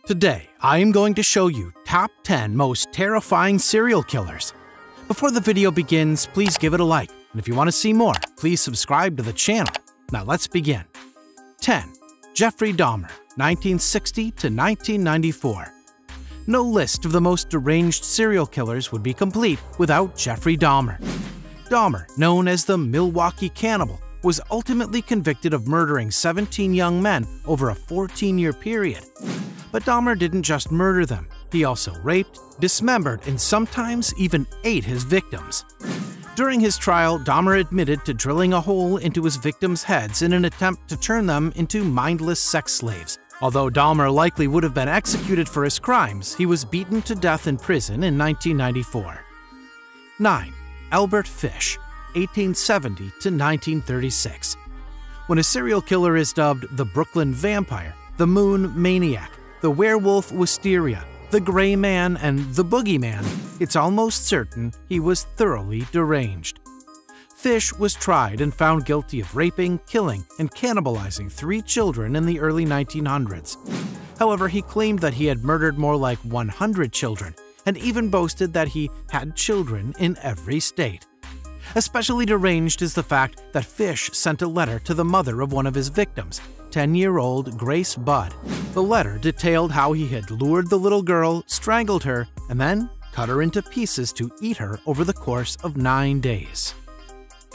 Today, I am going to show you top 10 most terrifying serial killers. Before the video begins, please give it a like, and if you want to see more, please subscribe to the channel. Now let's begin. 10. Jeffrey Dahmer, 1960 to 1994. No list of the most deranged serial killers would be complete without Jeffrey Dahmer. Dahmer, known as the Milwaukee Cannibal, was ultimately convicted of murdering 17 young men over a 14-year period. But Dahmer didn't just murder them, he also raped, dismembered, and sometimes even ate his victims. During his trial, Dahmer admitted to drilling a hole into his victims' heads in an attempt to turn them into mindless sex slaves. Although Dahmer likely would have been executed for his crimes, he was beaten to death in prison in 1994. 9. Albert Fish, 1870 to 1936. When a serial killer is dubbed the Brooklyn Vampire, the Moon Maniac, the Werewolf Wisteria, the Gray Man, and the Boogeyman, it's almost certain he was thoroughly deranged. Fish was tried and found guilty of raping, killing, and cannibalizing 3 children in the early 1900s. However, he claimed that he had murdered more like 100 children, and even boasted that he had children in every state. Especially deranged is the fact that Fish sent a letter to the mother of one of his victims, 10-year-old Grace Budd. The letter detailed how he had lured the little girl, strangled her, and then cut her into pieces to eat her over the course of 9 days.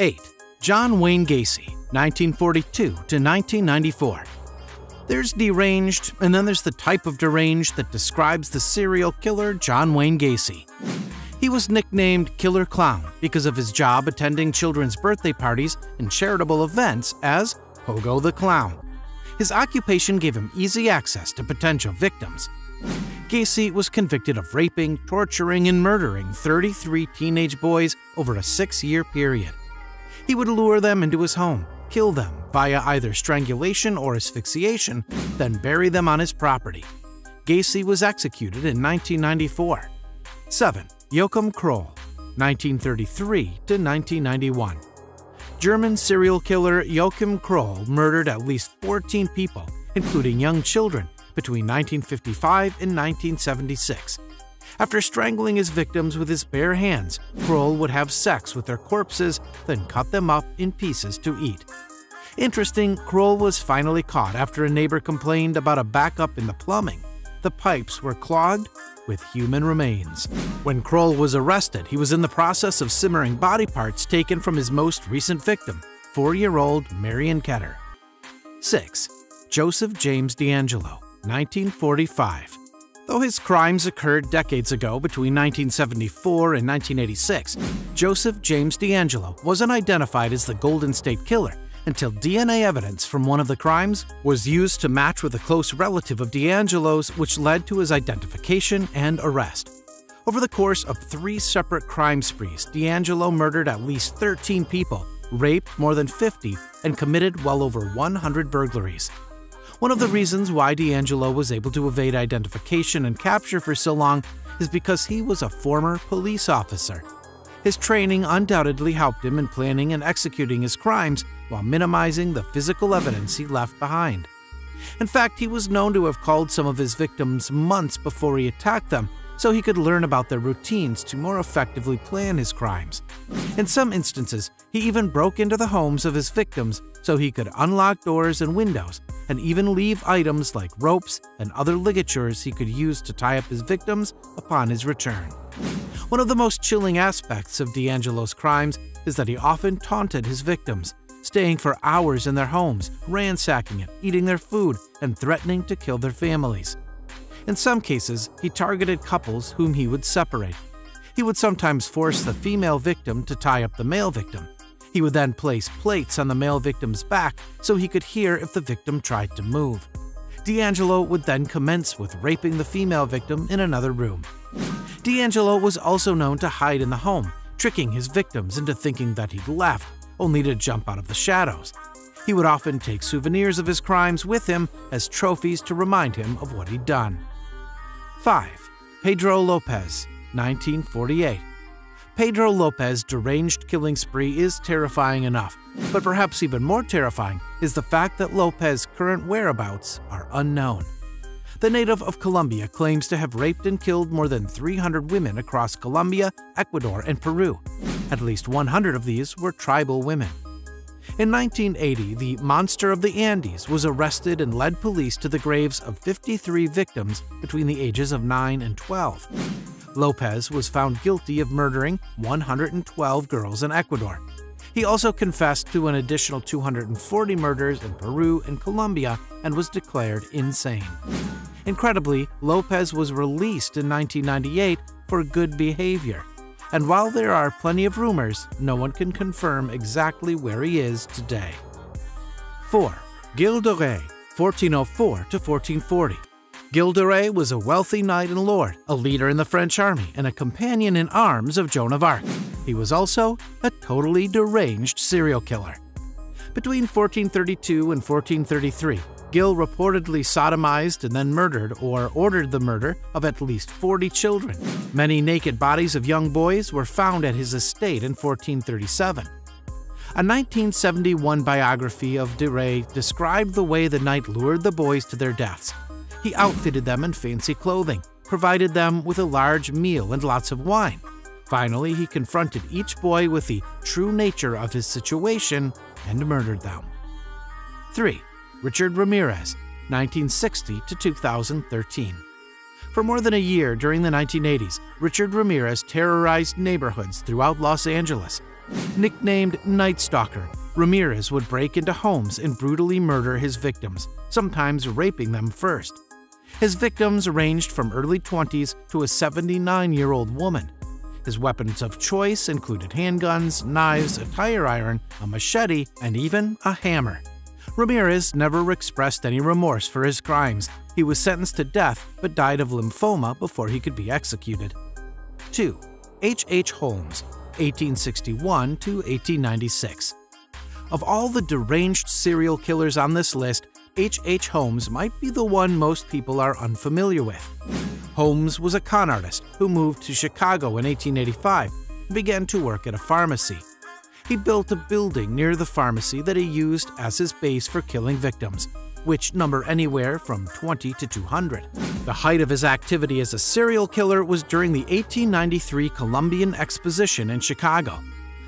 8. John Wayne Gacy, 1942 to 1994. There's deranged, and then there's the type of deranged that describes the serial killer John Wayne Gacy. He was nicknamed Killerclown because of his job attending children's birthday parties and charitable events as Pogo the Clown. His occupation gave him easy access to potential victims. Gacy was convicted of raping, torturing, and murdering 33 teenage boys over a 6-year period. He would lure them into his home, kill them via either strangulation or asphyxiation, then bury them on his property. Gacy was executed in 1994. 7. Joachim Kroll, 1933 to 1991. German serial killer Joachim Kroll murdered at least 14 people, including young children, between 1955 and 1976. After strangling his victims with his bare hands, Kroll would have sex with their corpses, then cut them up in pieces to eat. Interesting, Kroll was finally caught after a neighbor complained about a backup in the plumbing. The pipes were clogged with human remains. When Kroll was arrested, he was in the process of simmering body parts taken from his most recent victim, 4-year-old Marion Ketter. 6. Joseph James Deangelo, 1945. Though his crimes occurred decades ago between 1974 and 1986, Joseph James Deangelo wasn't identified as the Golden State Killer until DNA evidence from one of the crimes was used to match with a close relative of Deangelo's, which led to his identification and arrest. Over the course of 3 separate crime sprees, Deangelo murdered at least 13 people, raped more than 50, and committed well over 100 burglaries. One of the reasons why Deangelo was able to evade identification and capture for so long is because he was a former police officer. His training undoubtedly helped him in planning and executing his crimes while minimizing the physical evidence he left behind. In fact, he was known to have called some of his victims months before he attacked them so he could learn about their routines to more effectively plan his crimes. In some instances, he even broke into the homes of his victims so he could unlock doors and windows and even leave items like ropes and other ligatures he could use to tie up his victims upon his return. One of the most chilling aspects of Deangelo's crimes is that he often taunted his victims, staying for hours in their homes, ransacking it, eating their food, and threatening to kill their families. In some cases, he targeted couples whom he would separate. He would sometimes force the female victim to tie up the male victim. He would then place plates on the male victim's back so he could hear if the victim tried to move. Deangelo would then commence with raping the female victim in another room. Deangelo was also known to hide in the home, tricking his victims into thinking that he'd left, only to jump out of the shadows. He would often take souvenirs of his crimes with him as trophies to remind him of what he'd done. 5. Pedro Lopez, 1948. Pedro Lopez's deranged killing spree is terrifying enough, but perhaps even more terrifying is the fact that Lopez's current whereabouts are unknown. The native of Colombia claims to have raped and killed more than 300 women across Colombia, Ecuador, and Peru. At least 100 of these were tribal women. In 1980, the Monster of the Andes was arrested and led police to the graves of 53 victims between the ages of 9 and 12. Lopez was found guilty of murdering 112 girls in Ecuador. He also confessed to an additional 240 murders in Peru and Colombia and was declared insane. Incredibly, Lopez was released in 1998 for good behavior. And while there are plenty of rumors, no one can confirm exactly where he is today. 4. Gilles de Rais, 1404 to 1440. Gilles de Rais was a wealthy knight and lord, a leader in the French army, and a companion in arms of Joan of Arc. He was also a totally deranged serial killer. Between 1432 and 1433, Gilles reportedly sodomized and then murdered or ordered the murder of at least 40 children. Many naked bodies of young boys were found at his estate in 1437. A 1971 biography of de Rais described the way the knight lured the boys to their deaths. He outfitted them in fancy clothing, provided them with a large meal and lots of wine. Finally, he confronted each boy with the true nature of his situation and murdered them. 3. Richard Ramirez, 1960 to 2013. For more than a year during the 1980s, Richard Ramirez terrorized neighborhoods throughout Los Angeles. Nicknamed Night Stalker, Ramirez would break into homes and brutally murder his victims, sometimes raping them first. His victims ranged from early 20s to a 79-year-old woman. His weapons of choice included handguns, knives, a tire iron, a machete, and even a hammer. Ramirez never expressed any remorse for his crimes. He was sentenced to death but died of lymphoma before he could be executed. 2. H. Holmes, 1861 to 1896. Of all the deranged serial killers on this list, H. Holmes might be the one most people are unfamiliar with. Holmes was a con artist who moved to Chicago in 1885 and began to work at a pharmacy. He built a building near the pharmacy that he used as his base for killing victims, which number anywhere from 20 to 200. The height of his activity as a serial killer was during the 1893 Columbian Exposition in Chicago.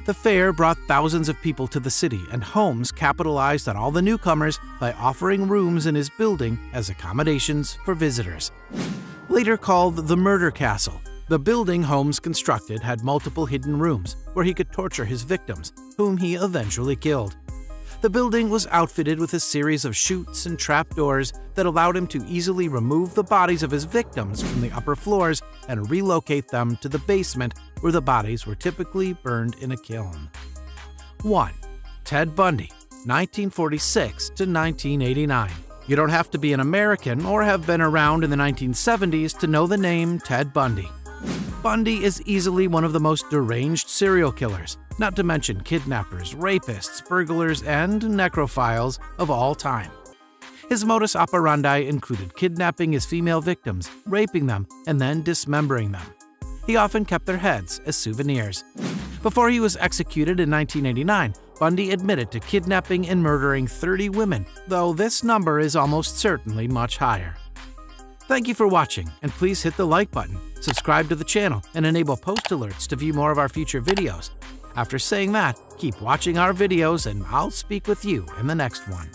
The fair brought thousands of people to the city, and Holmes capitalized on all the newcomers by offering rooms in his building as accommodations for visitors. Later called the Murder Castle, the building Holmes constructed had multiple hidden rooms where he could torture his victims, whom he eventually killed. The building was outfitted with a series of chutes and trapdoors that allowed him to easily remove the bodies of his victims from the upper floors and relocate them to the basement where the bodies were typically burned in a kiln. 1. Ted Bundy, 1946 to 1989. You don't have to be an American or have been around in the 1970s to know the name Ted Bundy. Bundy is easily one of the most deranged serial killers, not to mention kidnappers, rapists, burglars, and necrophiles of all time. His modus operandi included kidnapping his female victims, raping them, and then dismembering them. He often kept their heads as souvenirs. Before he was executed in 1989, Bundy admitted to kidnapping and murdering 30 women, though this number is almost certainly much higher. Thank you for watching, and please hit the like button, subscribe to the channel, and enable post alerts to view more of our future videos. After saying that, keep watching our videos and I'll speak with you in the next one.